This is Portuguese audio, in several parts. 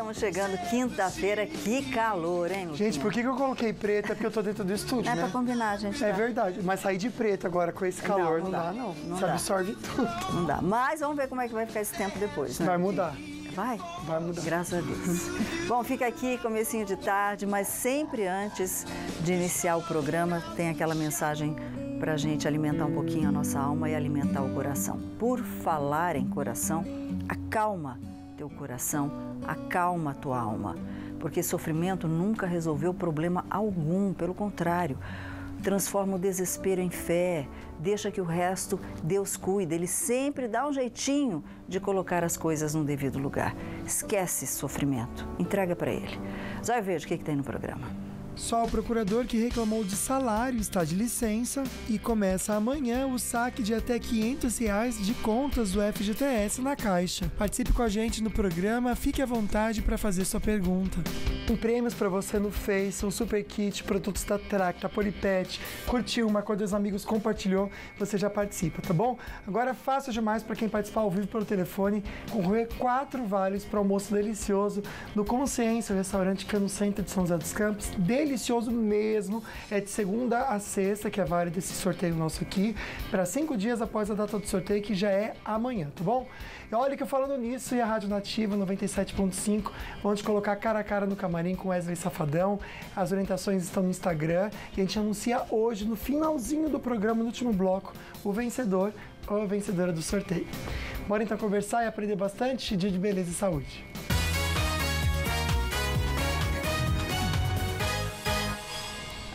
estamos chegando, quinta-feira, que calor, hein, Luquinha? Gente, por que eu coloquei preta? Porque eu tô dentro do estúdio, né? É pra combinar, gente. É verdade, mas sair de preto agora com esse calor não dá, não. Não Você dá. absorve tudo. Não dá. Mas vamos ver como é que vai ficar esse tempo depois, né? Vai mudar. Vai? Vai mudar. Graças a Deus. Bom, fica aqui, comecinho de tarde, mas sempre antes de iniciar o programa, tem aquela mensagem pra gente alimentar um pouquinho a nossa alma e alimentar o coração. Por falar em coração, acalma teu coração, acalma tua alma, porque sofrimento nunca resolveu problema algum, pelo contrário. Transforma o desespero em fé, deixa que o resto Deus cuida, Ele sempre dá um jeitinho de colocar as coisas no devido lugar. Esquece esse sofrimento, entrega para Ele. Já veja o que tem no programa. Só o procurador que reclamou de salário está de licença e começa amanhã o saque de até R$500 de contas do FGTS na Caixa. Participe com a gente no programa, fique à vontade para fazer sua pergunta. Tem prêmios para você no Face, um super kit, produtos da Tracta, Polipet, curtiu, marcou dos amigos, compartilhou, você já participa, tá bom? Agora é fácil demais para quem participar ao vivo pelo telefone, concorrer 4 vales para almoço delicioso no Consciência, o restaurante que é no centro de São José dos Campos, delicioso mesmo, é de segunda a sexta, que é válido esse sorteio nosso aqui, para 5 dias após a data do sorteio, que já é amanhã, tá bom? E olha que eu falando nisso, e a Rádio Nativa 97.5, vamos colocar cara a cara no camarim com Wesley Safadão, as orientações estão no Instagram, e a gente anuncia hoje, no finalzinho do programa, no último bloco, o vencedor ou a vencedora do sorteio. Bora então conversar e aprender bastante? Dia de beleza e saúde.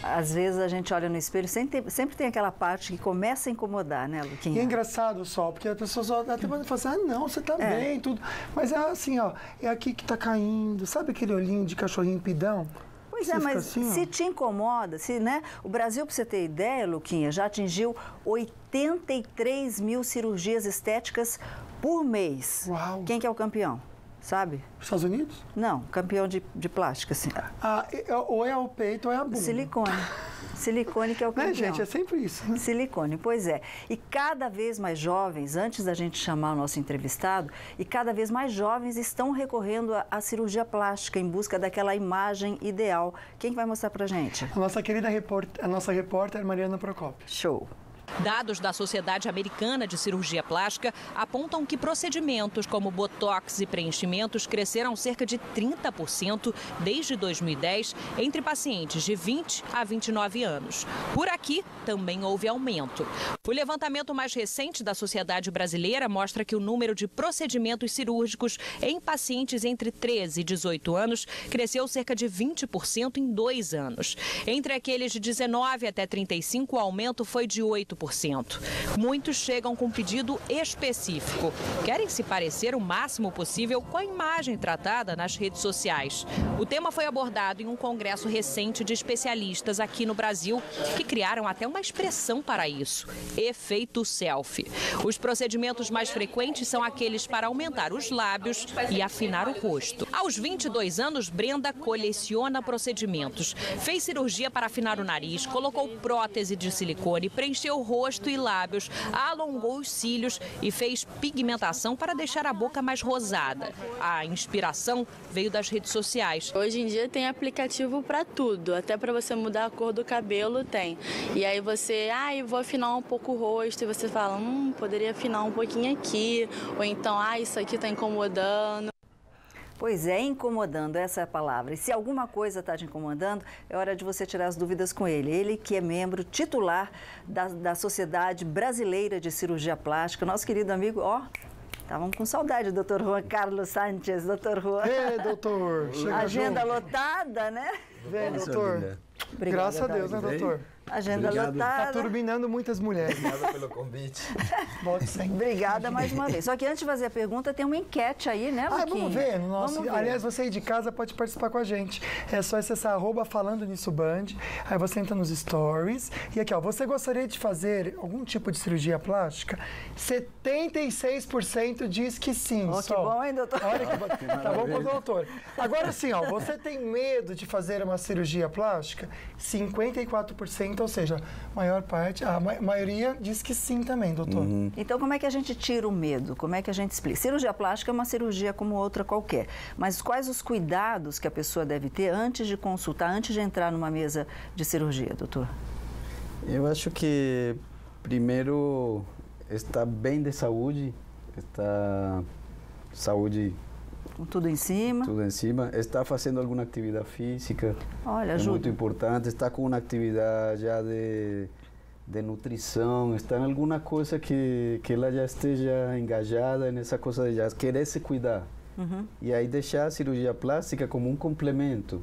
Às vezes a gente olha no espelho, sempre tem aquela parte que começa a incomodar, né, Luquinha? E é engraçado só, porque a pessoa só até pode falar assim, ah, não, você tá bem, tudo. Mas é assim, ó, é aqui que tá caindo. Sabe aquele olhinho de cachorrinho pidão? Pois é, mas assim, se te incomoda, né? O Brasil, para você ter ideia, Luquinha, já atingiu 83 mil cirurgias estéticas por mês. Uau! Quem que é o campeão? Sabe? Estados Unidos? Não, campeão de plástica, assim. Ah, ou é o peito ou é a bunda. Silicone. Silicone que é o campeão. Né, gente? É sempre isso. Né? Silicone, pois é. E cada vez mais jovens, antes da gente chamar o nosso entrevistado, e cada vez mais jovens estão recorrendo à cirurgia plástica em busca daquela imagem ideal. Quem vai mostrar pra gente? A nossa querida repórter Mariana Procópio. Show. Dados da Sociedade Americana de Cirurgia Plástica apontam que procedimentos como botox e preenchimentos cresceram cerca de 30% desde 2010 entre pacientes de 20 a 29 anos. Por aqui também houve aumento. O levantamento mais recente da Sociedade Brasileira mostra que o número de procedimentos cirúrgicos em pacientes entre 13 e 18 anos cresceu cerca de 20% em 2 anos. Entre aqueles de 19 até 35, o aumento foi de 8%. Muitos chegam com pedido específico. Querem se parecer o máximo possível com a imagem tratada nas redes sociais. O tema foi abordado em um congresso recente de especialistas aqui no Brasil, que criaram até uma expressão para isso: efeito selfie. Os procedimentos mais frequentes são aqueles para aumentar os lábios e afinar o rosto. Aos 22 anos, Brenda coleciona procedimentos. Fez cirurgia para afinar o nariz, colocou prótese de silicone, preencheu o rosto e lábios, alongou os cílios e fez pigmentação para deixar a boca mais rosada. A inspiração veio das redes sociais. Hoje em dia tem aplicativo para tudo, até para você mudar a cor do cabelo tem. E aí você, eu vou afinar um pouco o rosto, e você fala, poderia afinar um pouquinho aqui, ou então, isso aqui está incomodando. Pois é, incomodando, essa é a palavra. E se alguma coisa está te incomodando, é hora de você tirar as dúvidas com ele. Ele que é membro titular da Sociedade Brasileira de Cirurgia Plástica, nosso querido amigo, estavam com saudade, doutor Juan Carlos Sánchez, doutor Juan. Ei, doutor. Agenda lotada, né? Vem, doutor. Obrigada, graças a Deus, né, doutor? Agenda Obrigado. lotada. Tá turbinando muitas mulheres. Obrigado pelo convite. Volte sempre. Obrigada mais uma vez. Só que antes de fazer a pergunta, tem uma enquete aí, né, Luquinha? Vamos ver. Vamos ver. Aliás, você aí de casa pode participar com a gente. É só acessar @FalandoNissoBand. Aí você entra nos stories. E aqui, você gostaria de fazer algum tipo de cirurgia plástica? 76% diz que sim. Que bom, hein, doutor? Olha que bom. Tá bom pro doutor. Agora sim, você tem medo de fazer uma cirurgia plástica? 54% ou seja, a maioria diz que sim também, doutor. Então, como é que a gente tira o medo? Como é que a gente explica? Cirurgia plástica é uma cirurgia como outra qualquer, mas quais os cuidados que a pessoa deve ter antes de consultar, antes de entrar numa mesa de cirurgia, doutor? Eu acho que, primeiro, está bem de saúde, Com tudo em cima. Tudo em cima. Está fazendo alguma atividade física. Olha, ajuda. É muito importante. Está com uma atividade já de nutrição. Está em alguma coisa que ela já esteja engajada nessa coisa de já querer se cuidar. E aí deixar a cirurgia plástica como um complemento.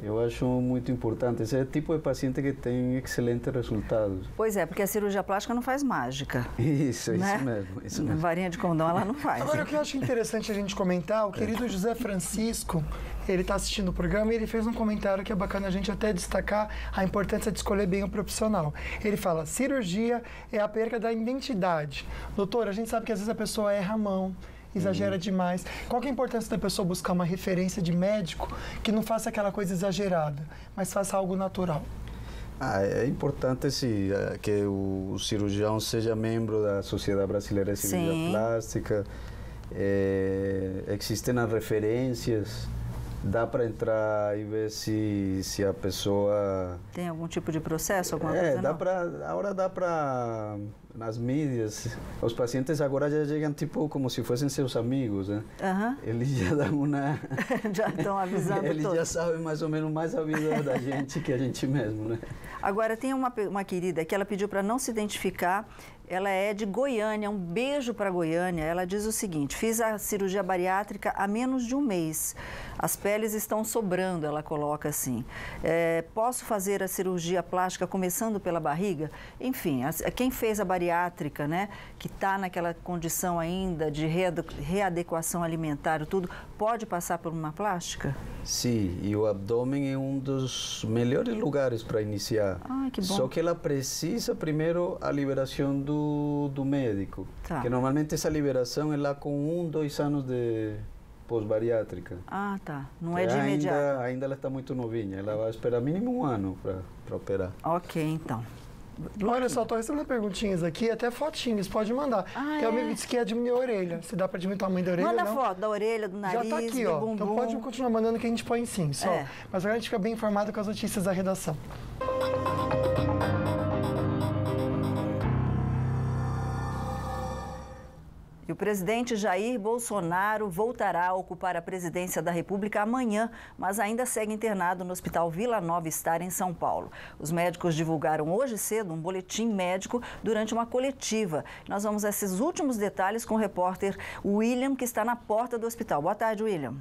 Eu acho muito importante. Esse é o tipo de paciente que tem excelentes resultados. Pois é, porque a cirurgia plástica não faz mágica. Isso, né? Isso mesmo. Varinha de condão ela não faz. Agora, o que eu acho interessante a gente comentar, o querido José Francisco, ele está assistindo o programa e ele fez um comentário que é bacana a gente até destacar a importância de escolher bem o profissional. Ele fala, cirurgia é a perca da identidade. Doutor, a gente sabe que às vezes a pessoa erra a mão, exagera demais. Qual que é a importância da pessoa buscar uma referência de médico que não faça aquela coisa exagerada, mas faça algo natural? É importante que o cirurgião seja membro da Sociedade Brasileira de Cirurgia Plástica. Existem as referências. Dá para entrar e ver se a pessoa... Tem algum tipo de processo, alguma coisa? Agora dá para... Nas mídias, os pacientes agora já chegam tipo como se fossem seus amigos, né? Eles já dão uma... já estão avisando Eles já sabem mais ou menos mais a vida da gente que a gente mesmo, né? Agora, tem uma querida que ela pediu para não se identificar. Ela é de Goiânia, um beijo para Goiânia. Ela diz o seguinte, fiz a cirurgia bariátrica há menos de um mês. As peles estão sobrando, ela coloca assim. Posso fazer a cirurgia plástica começando pela barriga? Enfim, quem fez a bariátrica, né, que está naquela condição ainda de readequação alimentar, tudo, pode passar por uma plástica? Sim, e o abdômen é um dos melhores lugares para iniciar. Que bom. Só que ela precisa primeiro a liberação do médico. Que normalmente essa liberação é lá com 1, 2 anos de pós-bariátrica. Não é de imediato. Ainda ela está muito novinha, ela vai esperar mínimo 1 ano para operar. Ok, então. Olha só, estou recebendo perguntinhas aqui, até fotinhos, pode mandar. Tem um amigo que disse que ia diminuir a orelha. Se dá para diminuir o tamanho da orelha, manda não? foto da orelha, do nariz, já tá aqui, do ó. bumbum. Então pode continuar mandando que a gente põe sim, só. Mas agora a gente fica bem informado com as notícias da redação. E o presidente Jair Bolsonaro voltará a ocupar a presidência da República amanhã, mas ainda segue internado no Hospital Vila Nova Star, em São Paulo. Os médicos divulgaram hoje cedo um boletim médico durante uma coletiva. Nós vamos a esses últimos detalhes com o repórter William, que está na porta do hospital. Boa tarde, William.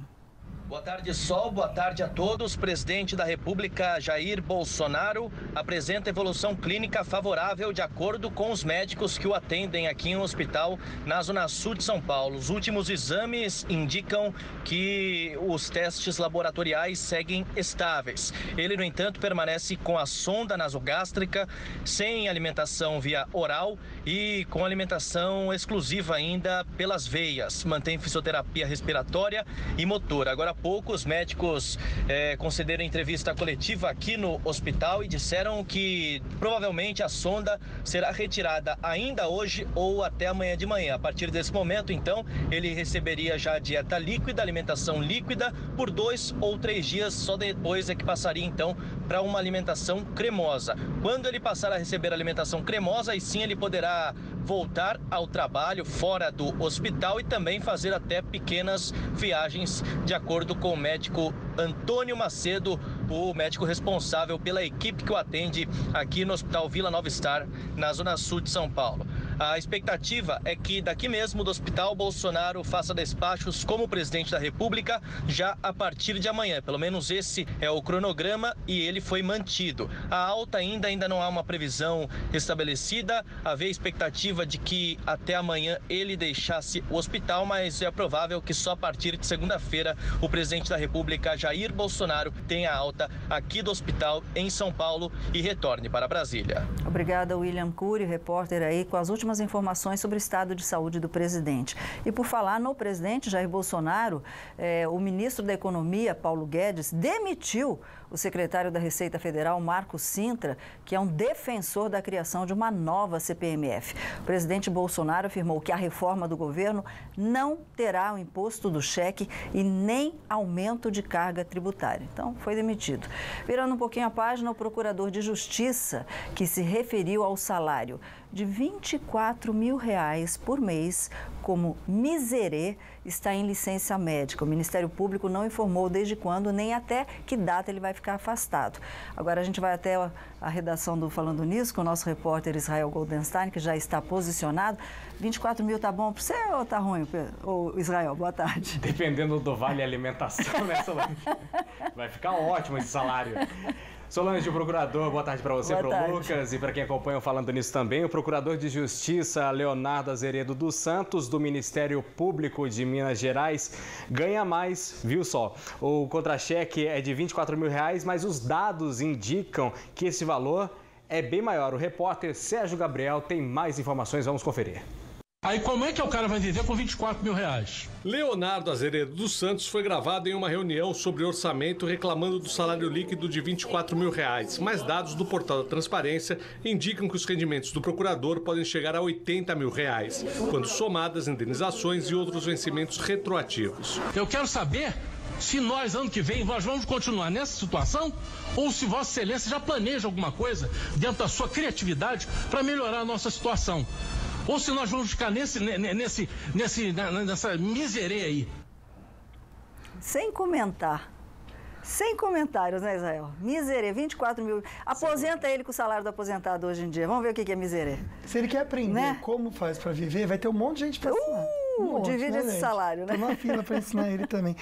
Boa tarde, Sol. Boa tarde a todos. Presidente da República, Jair Bolsonaro, apresenta evolução clínica favorável de acordo com os médicos que o atendem aqui no hospital na Zona Sul de São Paulo. Os últimos exames indicam que os testes laboratoriais seguem estáveis. Ele, no entanto, permanece com a sonda nasogástrica, sem alimentação via oral e com alimentação exclusiva ainda pelas veias. Mantém fisioterapia respiratória e motora. Agora, pouco, os médicos concederam entrevista coletiva aqui no hospital e disseram que provavelmente a sonda será retirada ainda hoje ou até amanhã de manhã. A partir desse momento, então, ele receberia já a dieta líquida, alimentação líquida, por 2 ou 3 dias, só depois é que passaria então para uma alimentação cremosa. Quando ele passar a receber alimentação cremosa, aí sim ele poderá voltar ao trabalho fora do hospital e também fazer até pequenas viagens, de acordo com o médico Antônio Macedo, o médico responsável pela equipe que o atende aqui no Hospital Vila Nova Star, na Zona Sul de São Paulo. A expectativa é que daqui mesmo do hospital Bolsonaro faça despachos como presidente da República já a partir de amanhã. Pelo menos esse é o cronograma e ele foi mantido. A alta ainda não há uma previsão estabelecida. Havia expectativa de que até amanhã ele deixasse o hospital, mas é provável que só a partir de segunda-feira o presidente da República, Jair Bolsonaro, tenha alta aqui do hospital em São Paulo e retorne para Brasília. Obrigada, William Cury, repórter aí com as últimas últimas informações sobre o estado de saúde do presidente. E por falar no presidente Jair Bolsonaro, o ministro da Economia, Paulo Guedes, demitiu o secretário da Receita Federal, Marcos Cintra, que é um defensor da criação de uma nova CPMF. O presidente Bolsonaro afirmou que a reforma do governo não terá o imposto do cheque e nem aumento de carga tributária. Então, foi demitido. Virando um pouquinho a página, o procurador de Justiça, que se referiu ao salário de R$ 24 mil por mês como miserê, está em licença médica. O Ministério Público não informou desde quando nem até que data ele vai ficar afastado. Agora a gente vai até a redação do Falando Nisso com o nosso repórter Israel Goldenstein, que já está posicionado. 24 mil tá bom para você ou tá ruim? Ô, Israel, boa tarde. Dependendo do Vale Alimentação, né, Solange? Vai ficar ótimo esse salário. Solange, o procurador, boa tarde para você, para o Lucas e para quem acompanha o Falando Nisso também. O procurador de Justiça, Leonardo Azeredo dos Santos, do Ministério Público de Minas Gerais, ganha mais, viu só? O contra-cheque é de R$ 24 mil, mas os dados indicam que esse valor é bem maior. O repórter Sérgio Gabriel tem mais informações, vamos conferir. Aí como é que o cara vai viver com 24 mil reais? Leonardo Azeredo dos Santos foi gravado em uma reunião sobre orçamento reclamando do salário líquido de 24 mil reais. Mas dados do portal da Transparência indicam que os rendimentos do procurador podem chegar a 80 mil reais, quando somadas indenizações e outros vencimentos retroativos. Eu quero saber se nós, ano que vem, nós vamos continuar nessa situação ou se Vossa Excelência já planeja alguma coisa dentro da sua criatividade para melhorar a nossa situação. Ou se nós vamos ficar nessa miséria aí. Sem comentar. Sem comentários, né, Israel? Miserê, 24 mil. Aposenta ele com o salário do aposentado hoje em dia. Vamos ver o que é miserê. Se ele quer aprender como faz para viver, vai ter um monte de gente para ensinar. Divide esse salário, né? Tô na fila para ensinar ele também.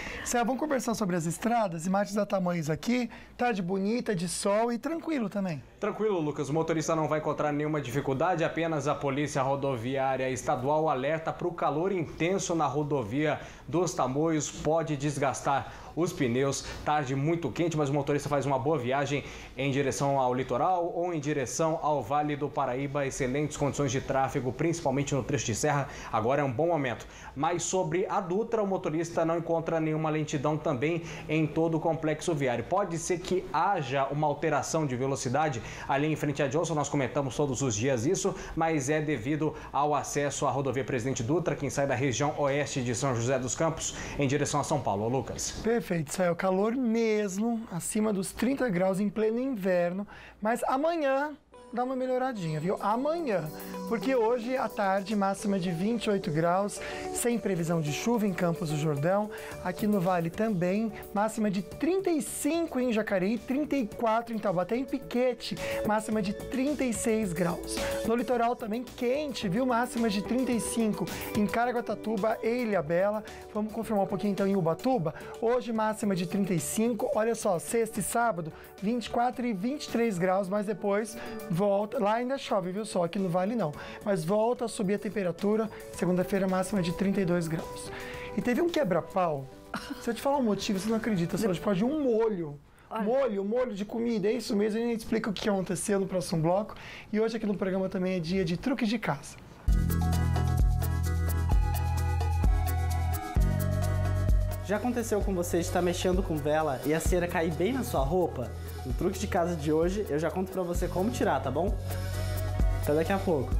Vamos conversar sobre as estradas, imagens da Tamanhos aqui, tarde bonita, de sol e tranquilo também. Tranquilo, Lucas. O motorista não vai encontrar nenhuma dificuldade, apenas a Polícia Rodoviária Estadual alerta para o calor intenso na rodovia dos Tamoios, pode desgastar os pneus. Tarde muito quente, mas o motorista faz uma boa viagem em direção ao litoral ou em direção ao Vale do Paraíba. Excelentes condições de tráfego, principalmente no trecho de serra. Agora é um bom momento. Mas sobre a Dutra, o motorista não encontra nenhuma lentidão também em todo o complexo viário. Pode ser que haja uma alteração de velocidade ali em frente a Johnson, nós comentamos todos os dias isso, mas é devido ao acesso à rodovia Presidente Dutra, quem sai da região oeste de São José dos Campos em direção a São Paulo. Lucas. Perfeito, Israel. Calor mesmo, acima dos 30 graus em pleno inverno, mas amanhã dá uma melhoradinha, viu? Amanhã, porque hoje à tarde máxima de 28 graus, sem previsão de chuva em Campos do Jordão, aqui no Vale também, máxima de 35 em Jacareí, 34 em Taubaté, em Piquete, máxima de 36 graus. No litoral também quente, viu? Máxima de 35 em Caraguatatuba e Ilhabela. Vamos confirmar um pouquinho então em Ubatuba. Hoje máxima de 35, olha só, sexta e sábado, 24 e 23 graus, mas depois volta, lá ainda chove, viu só, aqui no Vale não, mas volta a subir a temperatura, segunda-feira máxima de 32 graus. E teve um quebra-pau, se eu te falar um motivo, você não acredita, só pode um molho. Molho de comida, é isso mesmo, a gente explica o que aconteceu no próximo bloco. E hoje aqui no programa também é dia de truque de casa. Já aconteceu com você de estar mexendo com vela e a cera cair bem na sua roupa? No truque de casa de hoje eu já conto pra você como tirar, tá bom? Até daqui a pouco.